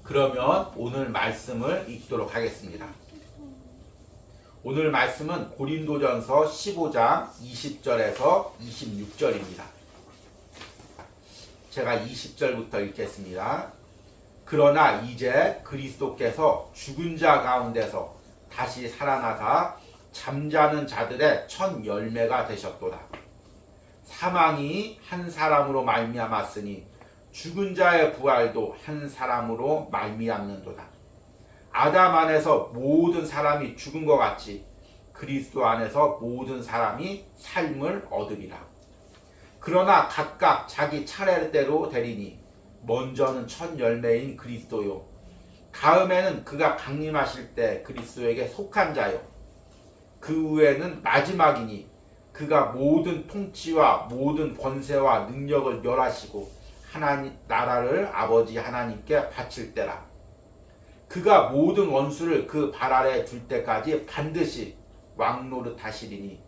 그러면 오늘 말씀을 읽도록 하겠습니다. 오늘 말씀은 고린도전서 15장 20절에서 26절입니다. 제가 20절부터 읽겠습니다. 그러나 이제 그리스도께서 죽은 자 가운데서 다시 살아나사 잠자는 자들의 첫 열매가 되셨도다. 사망이 한 사람으로 말미암았으니 죽은 자의 부활도 한 사람으로 말미암는도다. 아담 안에서 모든 사람이 죽은 것 같이 그리스도 안에서 모든 사람이 삶을 얻으리라. 그러나 각각 자기 차례대로 되리니 먼저는 첫 열매인 그리스도요, 다음에는 그가 강림하실 때 그리스도에게 속한 자요, 그 후에는 마지막이니 그가 모든 통치와 모든 권세와 능력을 멸하시고 하나님 나라를 아버지 하나님께 바칠 때라. 그가 모든 원수를 그 발 아래 둘 때까지 반드시 왕노릇 하시리니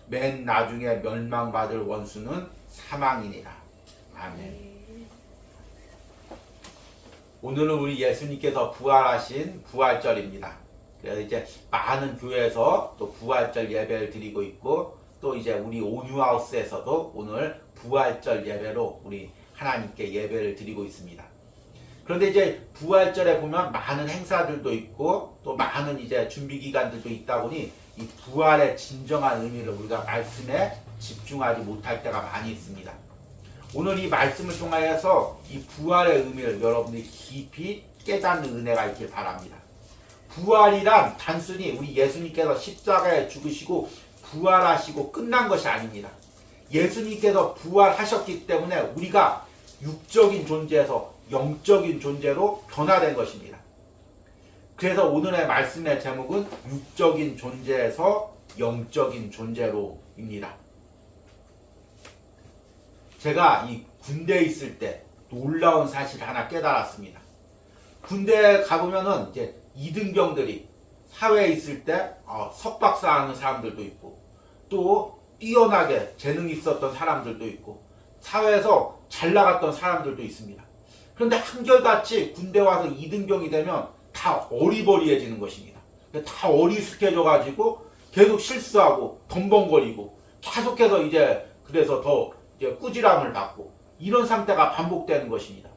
맨 나중에 멸망받을 원수는 사망이니라. 아멘. 오늘은 우리 예수님께서 부활하신 부활절입니다. 그래서 이제 많은 교회에서 또 부활절 예배를 드리고 있고, 또 이제 우리 온유하우스에서도 오늘 부활절 예배로 우리 하나님께 예배를 드리고 있습니다. 그런데 이제 부활절에 보면 많은 행사들도 있고 또 많은 이제 준비 기간들도 있다 보니 이 부활의 진정한 의미를 우리가 말씀에 집중하지 못할 때가 많이 있습니다. 오늘 이 말씀을 통하여서 이 부활의 의미를 여러분들이 깊이 깨닫는 은혜가 있길 바랍니다. 부활이란 단순히 우리 예수님께서 십자가에 죽으시고 부활하시고 끝난 것이 아닙니다. 예수님께서 부활하셨기 때문에 우리가 육적인 존재에서 영적인 존재로 변화된 것입니다. 그래서 오늘의 말씀의 제목은 육적인 존재에서 영적인 존재로입니다. 제가 이 군대에 있을 때 놀라운 사실을 하나 깨달았습니다. 군대에 가보면은 이제 이등병들이 사회에 있을 때 석박사하는 사람들도 있고, 또 뛰어나게 재능이 있었던 사람들도 있고, 사회에서 잘 나갔던 사람들도 있습니다. 그런데 한결같이 군대 와서 이등병이 되면 다 어리버리해지는 것입니다. 다 어리숙해져가지고 계속 실수하고 덤벙거리고 계속해서 이제 그래서 더 이제 꾸지람을 받고 이런 상태가 반복되는 것입니다.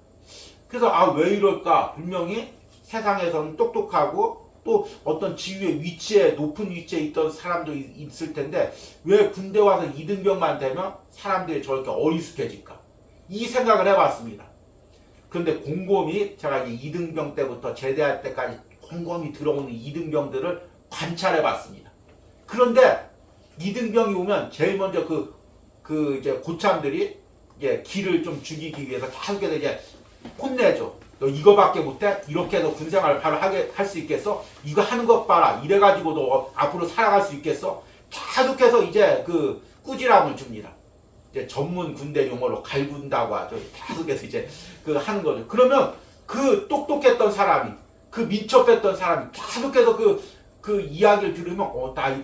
그래서 왜 이럴까? 분명히 세상에서는 똑똑하고 또 어떤 지위의 위치에 높은 위치에 있던 사람도 있을 텐데 왜 군대 와서 이등병만 되면 사람들이 저렇게 어리숙해질까? 이 생각을 해봤습니다. 그런데 곰곰이 제가 이등병 때부터 제대할 때까지 곰곰이 들어오는 이등병들을 관찰해봤습니다. 그런데 이등병이 오면 제일 먼저 이제 고참들이 이제 기를 좀 죽이기 위해서 계속해서 이제 혼내죠. 너 이거밖에 못해? 이렇게 해서 군생활을 바로 할 수 있겠어? 이거 하는 것 봐라. 이래가지고 너 앞으로 살아갈 수 있겠어? 계속해서 이제 꾸지람을 줍니다. 이제 전문 군대 용어로 갈군다고 하죠. 계속해서 이제 하는 거죠. 그러면 그 똑똑했던 사람이, 그 민첩했던 사람이 계속해서 그 이야기를 들으면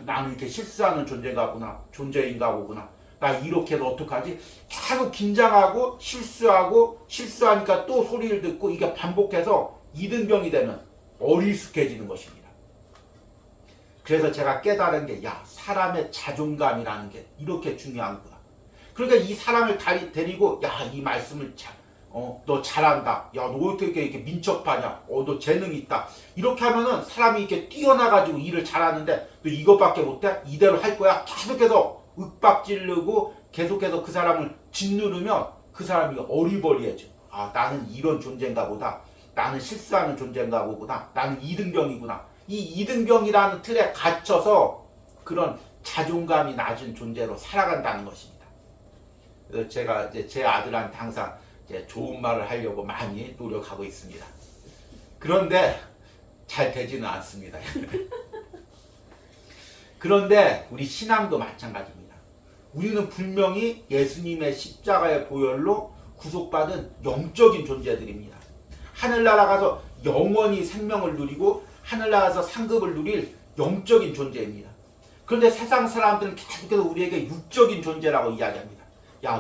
나는 이렇게 실수하는 존재인가 보구나. 나 이렇게 해서 어떡하지? 계속 긴장하고 실수하니까 또 소리를 듣고 이게 반복해서 이등병이 되면 어리숙해지는 것입니다. 그래서 제가 깨달은 게 사람의 자존감이라는 게 이렇게 중요하구나. 그러니까 이 사람을 데리고 이 말씀을 너 잘한다. 너 어떻게 이렇게 민첩하냐. 너 재능이 있다. 이렇게 하면은 사람이 이렇게 뛰어나가지고 일을 잘하는데 너 이것밖에 못해? 이대로 할 거야? 계속해서 윽박지르고 계속해서 그 사람을 짓누르면 그 사람이 어리버리해져. 나는 이런 존재인가 보다. 나는 실수하는 존재인가 보구나. 나는 이등병이구나. 이 이등병이라는 틀에 갇혀서 그런 자존감이 낮은 존재로 살아간다는 것입니다. 그래서 제가 이제 제 아들한테 항상 이제 좋은 말을 하려고 많이 노력하고 있습니다. 그런데 잘 되지는 않습니다. 그런데 우리 신앙도 마찬가지입니다. 우리는 분명히 예수님의 십자가의 보혈로 구속받은 영적인 존재들입니다. 하늘나라 가서 영원히 생명을 누리고 하늘나라에서 상급을 누릴 영적인 존재입니다. 그런데 세상 사람들은 계속해서 우리에게 육적인 존재라고 이야기합니다.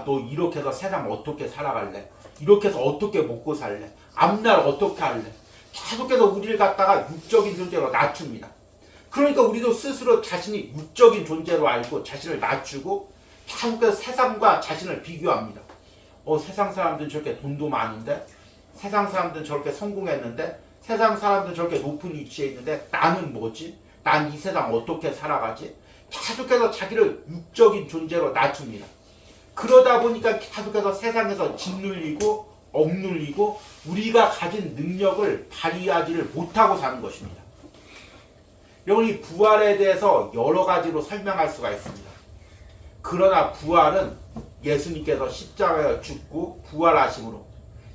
너 이렇게 해서 세상 어떻게 살아갈래? 이렇게 해서 어떻게 먹고 살래? 앞날 어떻게 할래? 계속해서 우리를 갖다가 육적인 존재로 낮춥니다. 그러니까 우리도 스스로 자신이 육적인 존재로 알고 자신을 낮추고 계속해서 세상과 자신을 비교합니다. 세상 사람들은 저렇게 돈도 많은데, 세상 사람들은 저렇게 성공했는데, 세상 사람들은 저렇게 높은 위치에 있는데 나는 뭐지? 난 이 세상 어떻게 살아가지? 계속해서 자기를 육적인 존재로 낮춥니다. 그러다 보니까 계속해서 세상에서 짓눌리고 억눌리고 우리가 가진 능력을 발휘하지를 못하고 사는 것입니다. 여러분, 이 부활에 대해서 여러 가지로 설명할 수가 있습니다. 그러나 부활은 예수님께서 십자가에 죽고 부활하심으로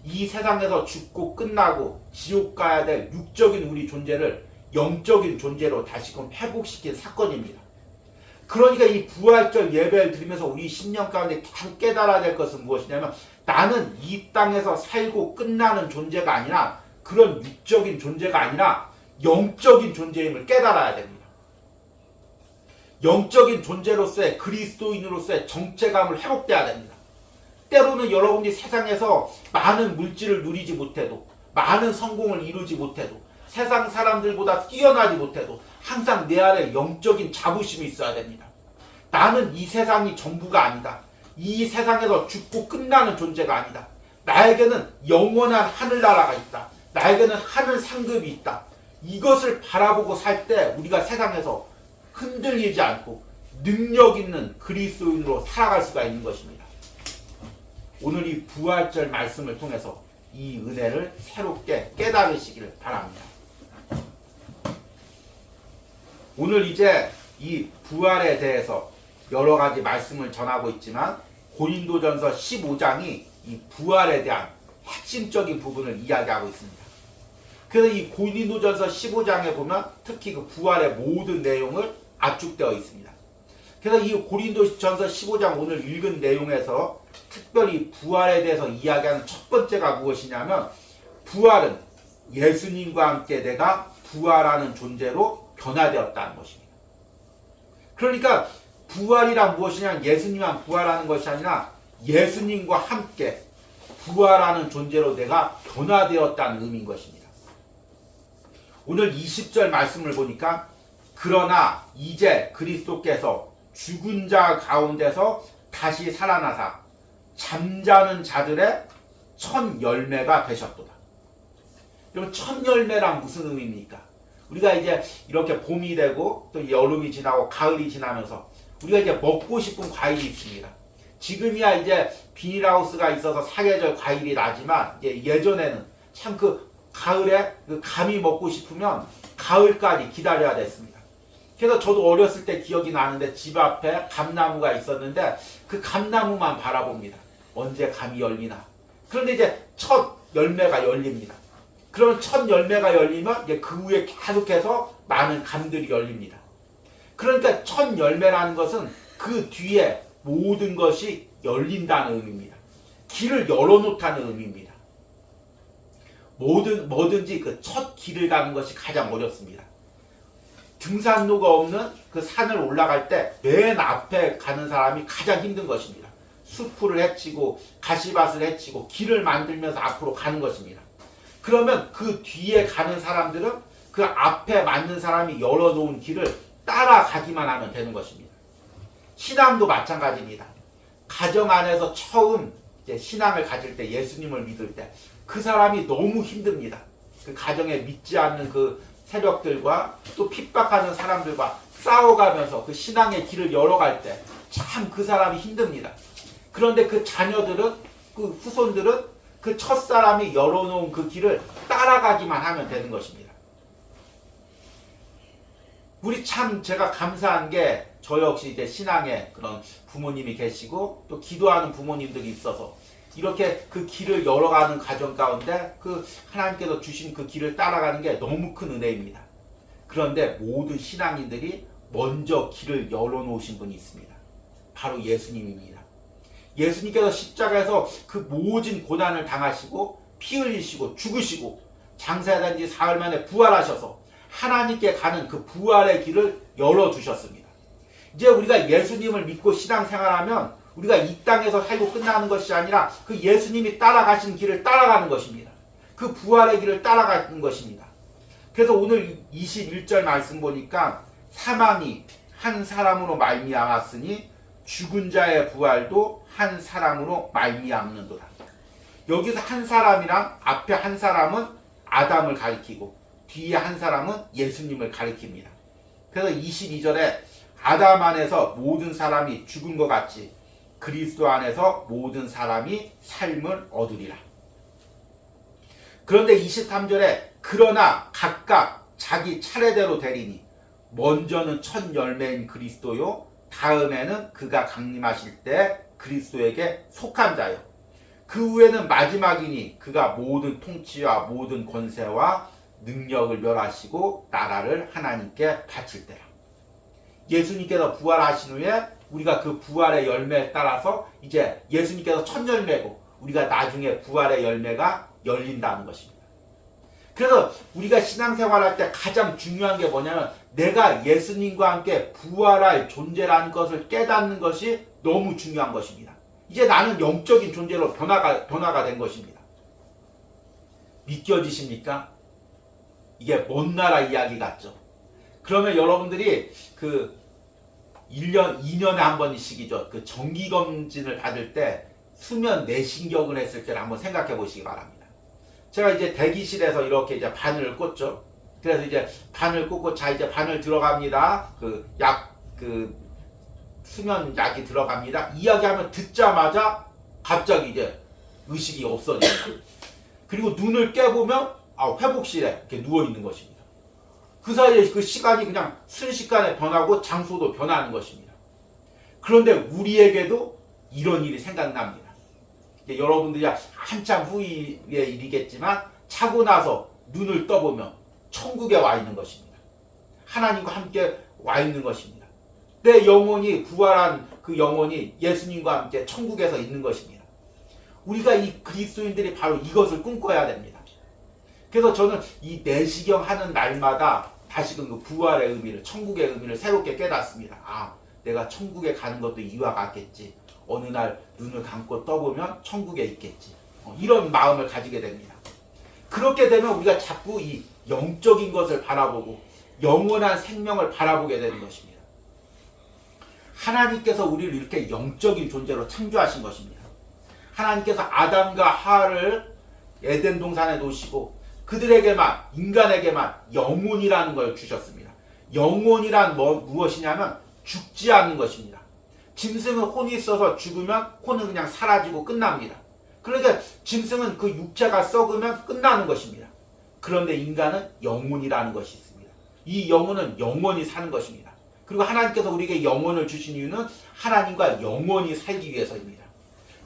이 세상에서 죽고 끝나고 지옥 가야 될 육적인 우리 존재를 영적인 존재로 다시금 회복시킨 사건입니다. 그러니까 이 부활절 예배를 드리면서 우리 심령 가운데 계속 깨달아야 될 것은 무엇이냐면, 나는 이 땅에서 살고 끝나는 존재가 아니라, 그런 육적인 존재가 아니라 영적인 존재임을 깨달아야 됩니다. 영적인 존재로서의 그리스도인으로서의 정체감을 회복돼야 됩니다. 때로는 여러분이 세상에서 많은 물질을 누리지 못해도, 많은 성공을 이루지 못해도, 세상 사람들보다 뛰어나지 못해도 항상 내 안에 영적인 자부심이 있어야 됩니다. 나는 이 세상이 전부가 아니다. 이 세상에서 죽고 끝나는 존재가 아니다. 나에게는 영원한 하늘나라가 있다. 나에게는 하늘 상급이 있다. 이것을 바라보고 살 때 우리가 세상에서 흔들리지 않고 능력 있는 그리스도인으로 살아갈 수가 있는 것입니다. 오늘 이 부활절 말씀을 통해서 이 은혜를 새롭게 깨달으시기를 바랍니다. 오늘 이제 이 부활에 대해서 여러 가지 말씀을 전하고 있지만, 고린도전서 15장이 이 부활에 대한 핵심적인 부분을 이야기하고 있습니다. 그래서 이 고린도전서 15장에 보면 특히 그 부활의 모든 내용을 압축되어 있습니다. 그래서 이 고린도전서 15장 오늘 읽은 내용에서 특별히 부활에 대해서 이야기하는 첫 번째가 무엇이냐면, 부활은 예수님과 함께 내가 부활하는 존재로 변화되었다는 것입니다. 그러니까 부활이란 무엇이냐면, 예수님만 부활하는 것이 아니라 예수님과 함께 부활하는 존재로 내가 변화되었다는 의미인 것입니다. 오늘 20절 말씀을 보니까, 그러나 이제 그리스도께서 죽은 자 가운데서 다시 살아나사 잠자는 자들의 첫 열매가 되셨도다. 여러분, 첫 열매란 무슨 의미입니까? 우리가 이제 이렇게 봄이 되고 또 여름이 지나고 가을이 지나면서 우리가 이제 먹고 싶은 과일이 있습니다. 지금이야 이제 비닐하우스가 있어서 사계절 과일이 나지만, 예전에는 참 그 가을에 그 감이 먹고 싶으면 가을까지 기다려야 됐습니다. 그래서 저도 어렸을 때 기억이 나는데, 집 앞에 감나무가 있었는데 그 감나무만 바라봅니다. 언제 감이 열리나. 그런데 이제 첫 열매가 열립니다. 그러면 첫 열매가 열리면 이제 그 후에 계속해서 많은 감들이 열립니다. 그러니까 첫 열매라는 것은 그 뒤에 모든 것이 열린다는 의미입니다. 길을 열어놓다는 의미입니다. 뭐든지 그 첫 길을 가는 것이 가장 어렵습니다. 등산로가 없는 그 산을 올라갈 때 맨 앞에 가는 사람이 가장 힘든 것입니다. 수풀을 헤치고 가시밭을 헤치고 길을 만들면서 앞으로 가는 것입니다. 그러면 그 뒤에 가는 사람들은 그 앞에 맞는 사람이 열어놓은 길을 따라가기만 하면 되는 것입니다. 신앙도 마찬가지입니다. 가정 안에서 처음 이제 신앙을 가질 때, 예수님을 믿을 때 그 사람이 너무 힘듭니다. 그 가정에 믿지 않는 그 세력들과 또 핍박하는 사람들과 싸워가면서 그 신앙의 길을 열어갈 때 참 그 사람이 힘듭니다. 그런데 그 자녀들은, 그 후손들은 그 첫사람이 열어놓은 그 길을 따라가기만 하면 되는 것입니다. 우리 참 제가 감사한 게, 저 역시 이제 신앙에 그런 부모님이 계시고 또 기도하는 부모님들이 있어서 이렇게 그 길을 열어가는 과정 가운데 그 하나님께서 주신 그 길을 따라가는 게 너무 큰 은혜입니다. 그런데 모든 신앙인들이 먼저 길을 열어놓으신 분이 있습니다. 바로 예수님입니다. 예수님께서 십자가에서 그 모진 고난을 당하시고 피 흘리시고 죽으시고 장사된 지 사흘 만에 부활하셔서 하나님께 가는 그 부활의 길을 열어주셨습니다. 이제 우리가 예수님을 믿고 신앙생활하면 우리가 이 땅에서 살고 끝나는 것이 아니라 그 예수님이 따라가신 길을 따라가는 것입니다. 그 부활의 길을 따라가는 것입니다. 그래서 오늘 21절 말씀 보니까 사망이 한 사람으로 말미암았으니 죽은 자의 부활도 한 사람으로 말미암는도다. 여기서 한 사람이랑 앞에 한 사람은 아담을 가리키고 뒤에 한 사람은 예수님을 가리킵니다. 그래서 22절에 아담 안에서 모든 사람이 죽은 것 같이 그리스도 안에서 모든 사람이 삶을 얻으리라. 그런데 23절에 그러나 각각 자기 차례대로 되리니 먼저는 첫 열매인 그리스도요 다음에는 그가 강림하실 때 그리스도에게 속한 자요 그 후에는 마지막이니 그가 모든 통치와 모든 권세와 능력을 멸하시고 나라를 하나님께 바칠 때라. 예수님께서 부활하신 후에 우리가 그 부활의 열매에 따라서 이제 예수님께서 첫 열매고 우리가 나중에 부활의 열매가 열린다는 것입니다. 그래서 우리가 신앙생활할 때 가장 중요한 게 뭐냐면 내가 예수님과 함께 부활할 존재라는 것을 깨닫는 것이 너무 중요한 것입니다. 이제 나는 영적인 존재로 변화가 된 것입니다. 믿겨지십니까? 이게 먼 나라 이야기 같죠? 그러면 여러분들이 그 1년, 2년에 한 번씩이죠. 그 정기검진을 받을 때 수면 내신경을 했을 때를 한번 생각해 보시기 바랍니다. 제가 이제 대기실에서 이렇게 이제 바늘을 꽂죠. 그래서 이제 바늘 꽂고 자 이제 바늘 들어갑니다. 그 수면 약이 들어갑니다. 이야기하면 듣자마자 갑자기 이제 의식이 없어집니다. 그리고 눈을 깨보면 회복실에 이렇게 누워 있는 것입니다. 그 사이에 그 시간이 그냥 순식간에 변하고 장소도 변하는 것입니다. 그런데 우리에게도 이런 일이 생각납니다. 여러분들이 한참 후의 일이겠지만 자고 나서 눈을 떠보면 천국에 와 있는 것입니다. 하나님과 함께 와 있는 것입니다. 내 영혼이 부활한 그 영혼이 예수님과 함께 천국에서 있는 것입니다. 우리가 이 그리스도인들이 바로 이것을 꿈꿔야 됩니다. 그래서 저는 이 내시경 하는 날마다 다시금 그 부활의 의미를 천국의 의미를 새롭게 깨닫습니다. 내가 천국에 가는 것도 이와 같겠지. 어느 날 눈을 감고 떠보면 천국에 있겠지. 이런 마음을 가지게 됩니다. 그렇게 되면 우리가 자꾸 이 영적인 것을 바라보고 영원한 생명을 바라보게 되는 것입니다. 하나님께서 우리를 이렇게 영적인 존재로 창조하신 것입니다. 하나님께서 아담과 하와를 에덴 동산에 놓으시고 그들에게만 인간에게만 영혼이라는 걸 주셨습니다. 영혼이란 무엇이냐면 죽지 않는 것입니다. 짐승은 혼이 있어서 죽으면 혼은 그냥 사라지고 끝납니다. 그러니까 짐승은 그 육체가 썩으면 끝나는 것입니다. 그런데 인간은 영혼이라는 것이 있습니다. 이 영혼은 영원히 사는 것입니다. 그리고 하나님께서 우리에게 영혼을 주신 이유는 하나님과 영원히 살기 위해서입니다.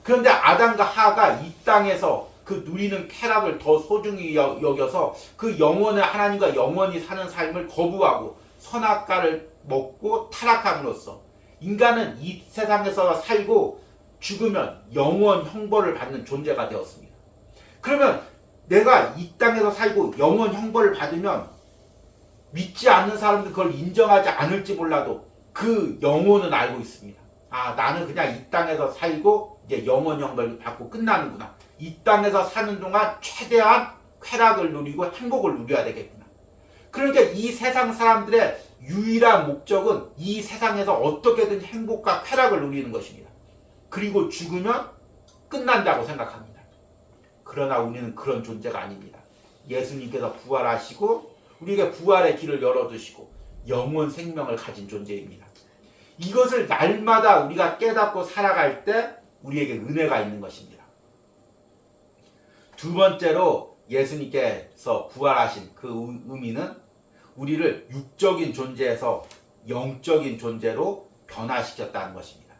그런데 아담과 하와가 이 땅에서 그 누리는 쾌락을 더 소중히 여겨서 그 영원의 하나님과 영원히 사는 삶을 거부하고 선악과를 먹고 타락함으로써 인간은 이 세상에서 살고 죽으면 영원 형벌을 받는 존재가 되었습니다. 그러면 내가 이 땅에서 살고 영원 형벌을 받으면 믿지 않는 사람들 그걸 인정하지 않을지 몰라도 그 영혼은 알고 있습니다. 나는 그냥 이 땅에서 살고 이제 영원 형벌을 받고 끝나는구나. 이 땅에서 사는 동안 최대한 쾌락을 누리고 행복을 누려야 되겠구나. 그러니까 이 세상 사람들의 유일한 목적은 이 세상에서 어떻게든 행복과 쾌락을 누리는 것입니다. 그리고 죽으면 끝난다고 생각합니다. 그러나 우리는 그런 존재가 아닙니다. 예수님께서 부활하시고 우리에게 부활의 길을 열어주시고 영원 생명을 가진 존재입니다. 이것을 날마다 우리가 깨닫고 살아갈 때 우리에게 은혜가 있는 것입니다. 두 번째로 예수님께서 부활하신 그 의미는 우리를 육적인 존재에서 영적인 존재로 변화시켰다는 것입니다.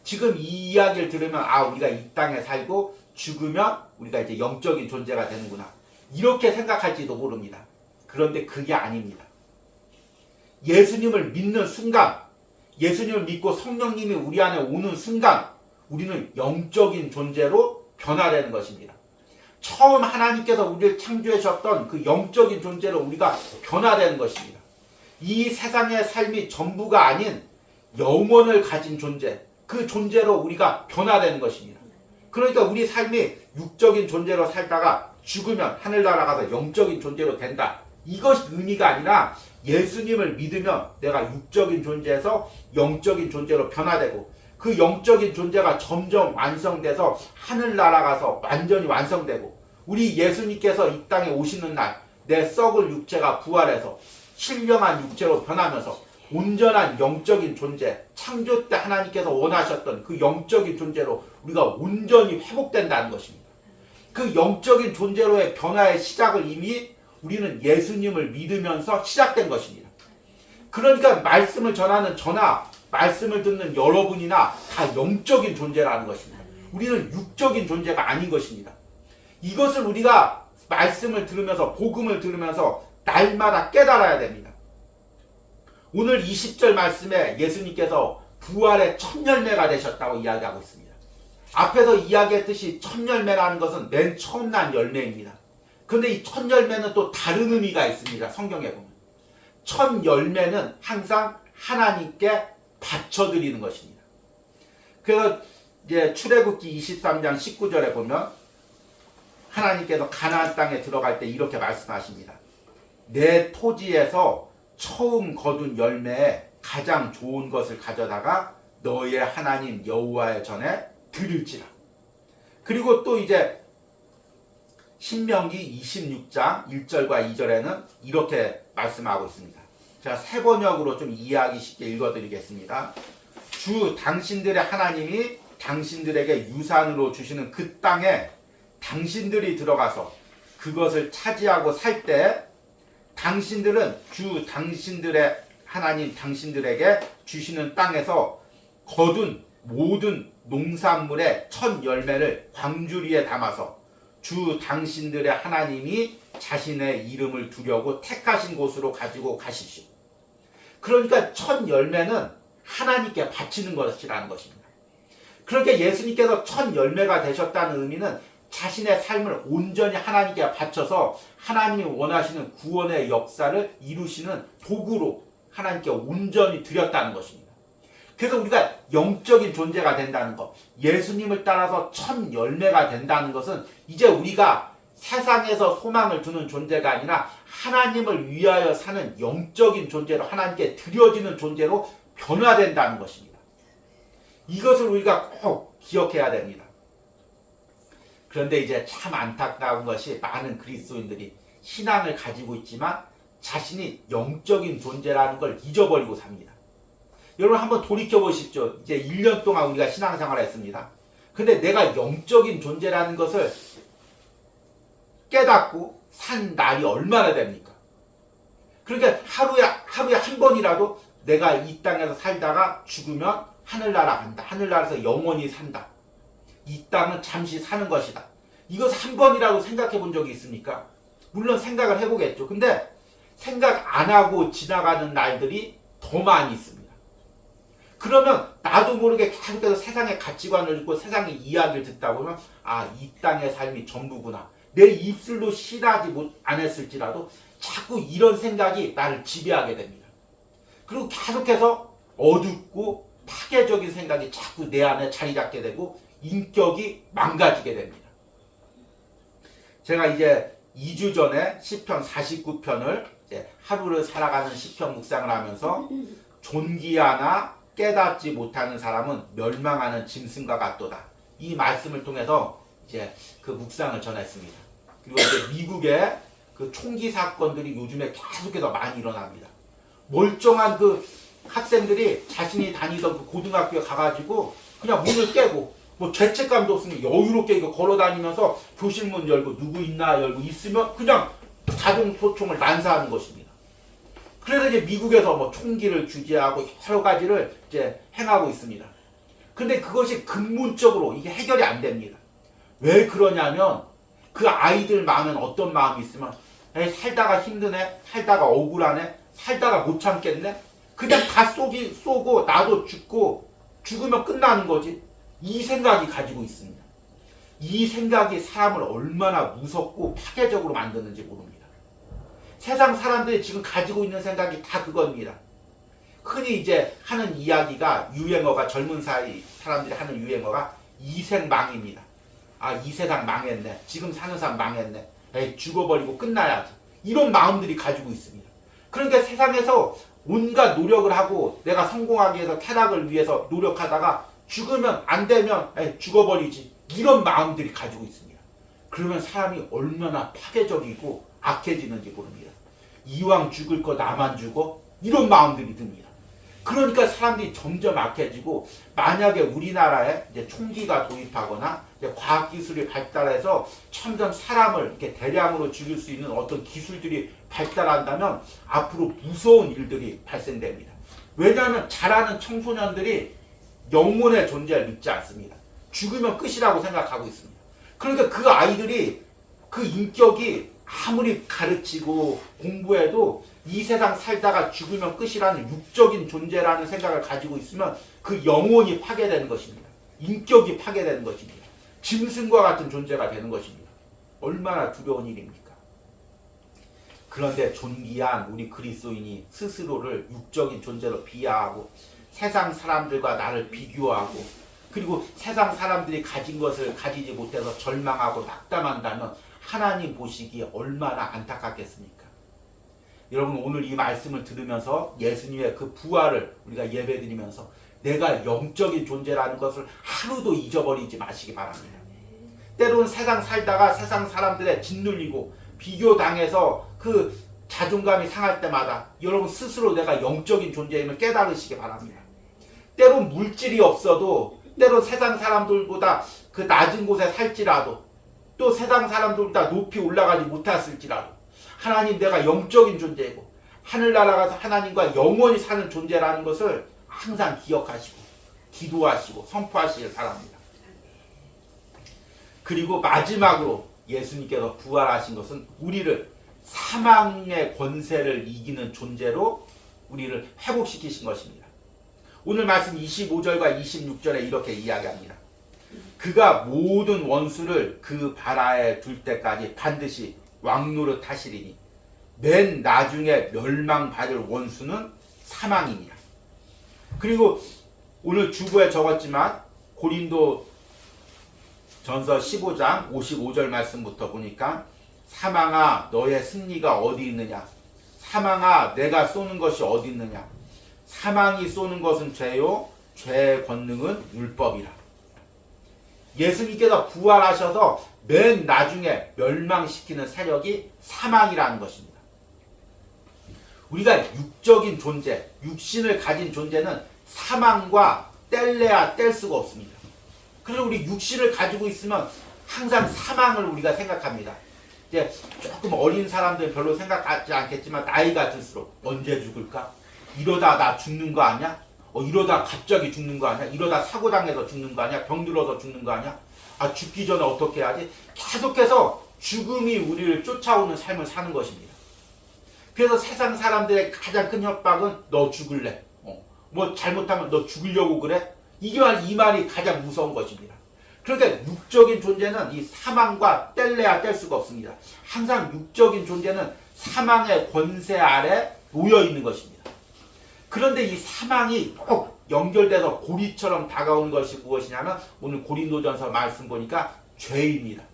지금 이 이야기를 들으면 우리가 이 땅에 살고 죽으면 우리가 이제 영적인 존재가 되는구나. 이렇게 생각할지도 모릅니다. 그런데 그게 아닙니다. 예수님을 믿는 순간, 예수님을 믿고 성령님이 우리 안에 오는 순간 우리는 영적인 존재로 변화되는 것입니다. 처음 하나님께서 우리를 창조하셨던 그 영적인 존재로 우리가 변화되는 것입니다. 이 세상의 삶이 전부가 아닌 영혼을 가진 존재, 그 존재로 우리가 변화되는 것입니다. 그러니까 우리 삶이 육적인 존재로 살다가 죽으면 하늘나라 가서 영적인 존재로 된다. 이것이 의미가 아니라 예수님을 믿으면 내가 육적인 존재에서 영적인 존재로 변화되고 그 영적인 존재가 점점 완성돼서 하늘나라 가서 완전히 완성되고 우리 예수님께서 이 땅에 오시는 날 내 썩을 육체가 부활해서 신령한 육체로 변하면서 온전한 영적인 존재, 창조 때 하나님께서 원하셨던 그 영적인 존재로 우리가 온전히 회복된다는 것입니다. 그 영적인 존재로의 변화의 시작을 이미 우리는 예수님을 믿으면서 시작된 것입니다. 그러니까 말씀을 전하는 저나 말씀을 듣는 여러분이나 다 영적인 존재라는 것입니다. 우리는 육적인 존재가 아닌 것입니다. 이것을 우리가 말씀을 들으면서 복음을 들으면서 날마다 깨달아야 됩니다. 오늘 20절 말씀에 예수님께서 부활의 첫 열매가 되셨다고 이야기하고 있습니다. 앞에서 이야기했듯이 첫 열매라는 것은 맨 처음 난 열매입니다. 그런데 이 첫 열매는 또 다른 의미가 있습니다. 성경에 보면. 첫 열매는 항상 하나님께 바쳐드리는 것입니다. 그래서 이제 출애굽기 23장 19절에 보면 하나님께서 가나안 땅에 들어갈 때 이렇게 말씀하십니다. 내 토지에서 처음 거둔 열매에 가장 좋은 것을 가져다가 너의 하나님 여호와의 전에 드릴지라. 그리고 또 이제 신명기 26장 1절과 2절에는 이렇게 말씀하고 있습니다. 제가 세 번역으로 좀 이해하기 쉽게 읽어드리겠습니다. 주 당신들의 하나님이 당신들에게 유산으로 주시는 그 땅에 당신들이 들어가서 그것을 차지하고 살 때 당신들은 주 당신들의 하나님 당신들에게 주시는 땅에서 거둔 모든 농산물의 첫 열매를 광주리에 담아서 주 당신들의 하나님이 자신의 이름을 두려고 택하신 곳으로 가지고 가십시오. 그러니까 첫 열매는 하나님께 바치는 것이라는 것입니다. 그러니까 예수님께서 첫 열매가 되셨다는 의미는 자신의 삶을 온전히 하나님께 바쳐서 하나님이 원하시는 구원의 역사를 이루시는 도구로 하나님께 온전히 드렸다는 것입니다. 그래서 우리가 영적인 존재가 된다는 것, 예수님을 따라서 첫 열매가 된다는 것은 이제 우리가 세상에서 소망을 두는 존재가 아니라 하나님을 위하여 사는 영적인 존재로 하나님께 드려지는 존재로 변화된다는 것입니다. 이것을 우리가 꼭 기억해야 됩니다. 그런데 이제 참 안타까운 것이 많은 그리스도인들이 신앙을 가지고 있지만 자신이 영적인 존재라는 걸 잊어버리고 삽니다. 여러분 한번 돌이켜 보십시오. 이제 1년 동안 우리가 신앙생활을 했습니다. 근데 내가 영적인 존재라는 것을 깨닫고 산 날이 얼마나 됩니까? 그러니까 하루에 한 번이라도 내가 이 땅에서 살다가 죽으면 하늘나라 간다. 하늘나라에서 영원히 산다. 이 땅은 잠시 사는 것이다. 이것 한 번이라도 생각해 본 적이 있습니까? 물론 생각을 해보겠죠. 근데 생각 안 하고 지나가는 날들이 더 많이 있습니다. 그러면 나도 모르게 계속해서 세상의 가치관을 듣고 세상의 이야기를 듣다 보면 이 땅의 삶이 전부구나. 내 입술로 싫어하지 않았을지라도 자꾸 이런 생각이 나를 지배하게 됩니다. 그리고 계속해서 어둡고 파괴적인 생각이 자꾸 내 안에 자리 잡게 되고 인격이 망가지게 됩니다. 제가 이제 2주 전에 시편 49편을 하루를 살아가는 시편 묵상을 하면서 존귀하나 깨닫지 못하는 사람은 멸망하는 짐승과 같도다. 이 말씀을 통해서 이제 그 묵상을 전했습니다. 그리고 이제 미국의 그 총기 사건들이 요즘에 계속해서 많이 일어납니다. 멀쩡한 그 학생들이 자신이 다니던 그 고등학교에 가가지고 그냥 문을 깨고 뭐 죄책감도 없으면 여유롭게 이거 걸어다니면서 교실문 열고 누구 있나 열고 있으면 그냥 자동 소총을 난사하는 것입니다. 그래서 이제 미국에서 뭐 총기를 규제하고 여러 가지를 이제 행하고 있습니다. 근데 그것이 근본적으로 이게 해결이 안 됩니다. 왜 그러냐면 그 아이들 마음엔 어떤 마음이 있으면 살다가 힘드네, 살다가 억울하네, 살다가 못 참겠네, 그냥 다 쏘고 나도 죽고 죽으면 끝나는 거지. 이 생각이 가지고 있습니다. 이 생각이 사람을 얼마나 무섭고 파괴적으로 만드는지 모릅니다. 세상 사람들이 지금 가지고 있는 생각이 다 그겁니다. 흔히 이제 하는 이야기가 유행어가 젊은 사람들이 하는 유행어가 이생망입니다. 아, 이 세상 망했네. 지금 사는 사람 망했네. 에이, 죽어버리고 끝나야지. 이런 마음들이 가지고 있습니다. 그러니까 세상에서 온갖 노력을 하고 내가 성공하기 위해서 타락을 위해서 노력하다가 죽으면 안 되면 에이, 죽어버리지. 이런 마음들이 가지고 있습니다. 그러면 사람이 얼마나 파괴적이고 악해지는지 모릅니다. 이왕 죽을 거 나만 죽어? 이런 마음들이 듭니다. 그러니까 사람들이 점점 악해지고, 만약에 우리나라에 이제 총기가 도입하거나 이제 과학기술이 발달해서 점점 사람을 이렇게 대량으로 죽일 수 있는 어떤 기술들이 발달한다면 앞으로 무서운 일들이 발생됩니다. 왜냐하면 자라는 청소년들이 영혼의 존재를 믿지 않습니다. 죽으면 끝이라고 생각하고 있습니다. 그러니까 그 아이들이 그 인격이 아무리 가르치고 공부해도 이 세상 살다가 죽으면 끝이라는 육적인 존재라는 생각을 가지고 있으면 그 영혼이 파괴되는 것입니다. 인격이 파괴되는 것입니다. 짐승과 같은 존재가 되는 것입니다. 얼마나 두려운 일입니까? 그런데 존귀한 우리 그리스도인이 스스로를 육적인 존재로 비하하고 세상 사람들과 나를 비교하고 그리고 세상 사람들이 가진 것을 가지지 못해서 절망하고 낙담한다면 하나님 보시기에 얼마나 안타깝겠습니까? 여러분, 오늘 이 말씀을 들으면서 예수님의 그 부활을 우리가 예배드리면서 내가 영적인 존재라는 것을 하루도 잊어버리지 마시기 바랍니다. 때로는 세상 살다가 세상 사람들에 짓눌리고 비교당해서 그 자존감이 상할 때마다 여러분 스스로 내가 영적인 존재임을 깨달으시기 바랍니다. 때론 물질이 없어도 때론 세상 사람들보다 그 낮은 곳에 살지라도 또 세상 사람들보다 높이 올라가지 못했을지라도 하나님, 내가 영적인 존재이고 하늘나라 가서 하나님과 영원히 사는 존재라는 것을 항상 기억하시고 기도하시고 선포하시길 바랍니다. 그리고 마지막으로 예수님께서 부활하신 것은 우리를 사망의 권세를 이기는 존재로 우리를 회복시키신 것입니다. 오늘 말씀 25절과 26절에 이렇게 이야기합니다. 그가 모든 원수를 그 발 아래 둘 때까지 반드시 왕노릇 하시리니 맨 나중에 멸망받을 원수는 사망이니라. 그리고 오늘 주보에 적었지만 고린도 전서 15장 55절 말씀부터 보니까 사망아 너의 승리가 어디 있느냐, 사망아 내가 쏘는 것이 어디 있느냐, 사망이 쏘는 것은 죄요 죄의 권능은 율법이라. 예수님께서 부활하셔서 맨 나중에 멸망시키는 세력이 사망이라는 것입니다. 우리가 육적인 존재, 육신을 가진 존재는 사망과 뗄래야 뗄 수가 없습니다. 그래서 우리 육신을 가지고 있으면 항상 사망을 우리가 생각합니다. 이제 조금 어린 사람들은 별로 생각하지 않겠지만 나이가 들수록 언제 죽을까? 이러다 나 죽는 거 아니야? 이러다 갑자기 죽는 거 아니야? 이러다 사고 당해서 죽는 거 아니야? 병들어서 죽는 거 아니야? 아, 죽기 전에 어떻게 해야지? 계속해서 죽음이 우리를 쫓아오는 삶을 사는 것입니다. 그래서 세상 사람들의 가장 큰 협박은 너 죽을래? 뭐 잘못하면 너 죽으려고 그래? 이 말이 가장 무서운 것입니다. 그러니까 육적인 존재는 이 사망과 뗄래야 뗄 수가 없습니다. 항상 육적인 존재는 사망의 권세 아래 놓여 있는 것입니다. 그런데 이 사망이 꼭 연결돼서 고리처럼 다가오는 것이 무엇이냐면 오늘 고린도전서 말씀 보니까 죄입니다.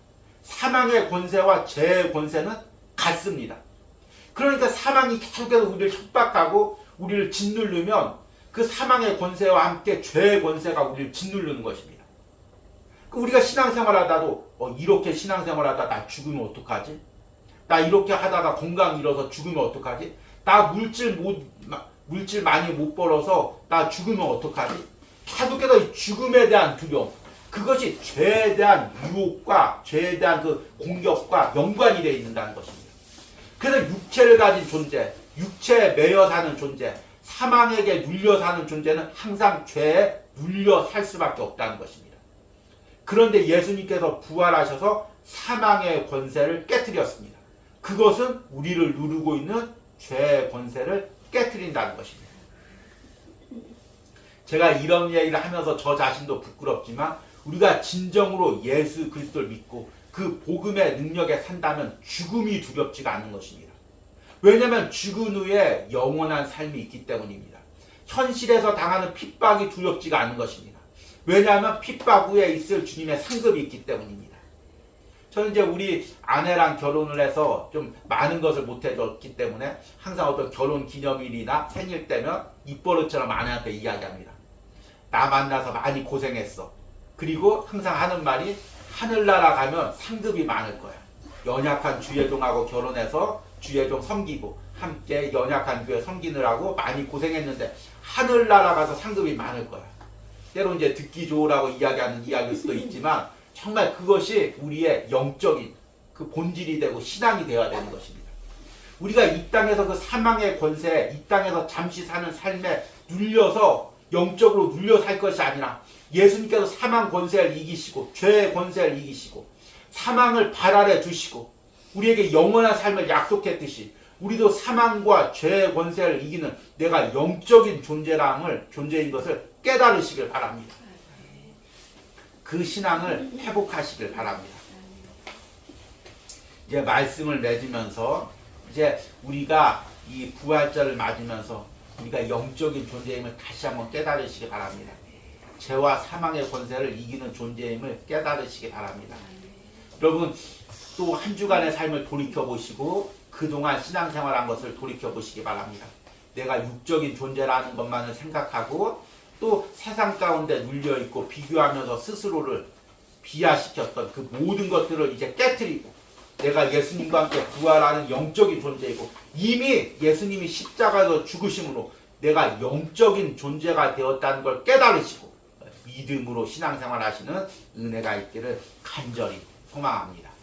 사망의 권세와 죄의 권세는 같습니다. 그러니까 사망이 계속해서 우리를 협박하고 우리를 짓누르면 그 사망의 권세와 함께 죄의 권세가 우리를 짓누르는 것입니다. 우리가 신앙생활하다도 이렇게 신앙생활하다 나 죽으면 어떡하지? 나 이렇게 하다가 건강 잃어서 죽으면 어떡하지? 나 물질 많이 못 벌어서 나 죽으면 어떡하지? 계속해서 죽음에 대한 두려움, 그것이 죄에 대한 유혹과 죄에 대한 그 공격과 연관이 되어 있는다는 것입니다. 그래서 육체를 가진 존재, 육체에 매여 사는 존재, 사망에게 눌려 사는 존재는 항상 죄에 눌려 살 수밖에 없다는 것입니다. 그런데 예수님께서 부활하셔서 사망의 권세를 깨뜨렸습니다. 그것은 우리를 누르고 있는 죄의 권세를 깨뜨린다는 것입니다. 제가 이런 얘기를 하면서 저 자신도 부끄럽지만 우리가 진정으로 예수 그리스도를 믿고 그 복음의 능력에 산다면 죽음이 두렵지가 않은 것입니다. 왜냐하면 죽은 후에 영원한 삶이 있기 때문입니다. 현실에서 당하는 핍박이 두렵지가 않은 것입니다. 왜냐하면 핍박 후에 있을 주님의 상급이 있기 때문입니다. 저는 이제 우리 아내랑 결혼을 해서 좀 많은 것을 못 해줬기 때문에 항상 어떤 결혼 기념일이나 생일 때면 입버릇처럼 아내한테 이야기합니다. 나 만나서 많이 고생했어. 그리고 항상 하는 말이 하늘나라 가면 상급이 많을 거야. 연약한 주예종하고 결혼해서 주예종 섬기고 함께 연약한 교회 섬기느라고 많이 고생했는데 하늘나라 가서 상급이 많을 거야. 때로 이제 듣기 좋으라고 이야기하는 이야기일 수도 있지만 정말 그것이 우리의 영적인 그 본질이 되고 신앙이 되어야 되는 것입니다. 우리가 이 땅에서 그 사망의 권세, 이 땅에서 잠시 사는 삶에 눌려서 영적으로 눌려 살 것이 아니라 예수님께서 사망 권세를 이기시고 죄의 권세를 이기시고 사망을 발 아래 두시고 우리에게 영원한 삶을 약속했듯이 우리도 사망과 죄의 권세를 이기는 내가 영적인 존재인 것을 깨달으시길 바랍니다. 그 신앙을 회복하시길 바랍니다. 이제 말씀을 맺으면서 이제 우리가 이 부활절을 맞으면서 우리가 영적인 존재임을 다시 한번 깨달으시기 바랍니다. 죄와 사망의 권세를 이기는 존재임을 깨달으시기 바랍니다. 여러분 또 한 주간의 삶을 돌이켜보시고 그동안 신앙생활한 것을 돌이켜보시기 바랍니다. 내가 육적인 존재라는 것만을 생각하고 또 세상 가운데 눌려있고 비교하면서 스스로를 비하시켰던 그 모든 것들을 이제 깨트리고 내가 예수님과 함께 부활하는 영적인 존재이고 이미 예수님이 십자가에서 죽으심으로 내가 영적인 존재가 되었다는 걸 깨달으시고 믿음으로 신앙생활 하시는 은혜가 있기를 간절히 소망합니다.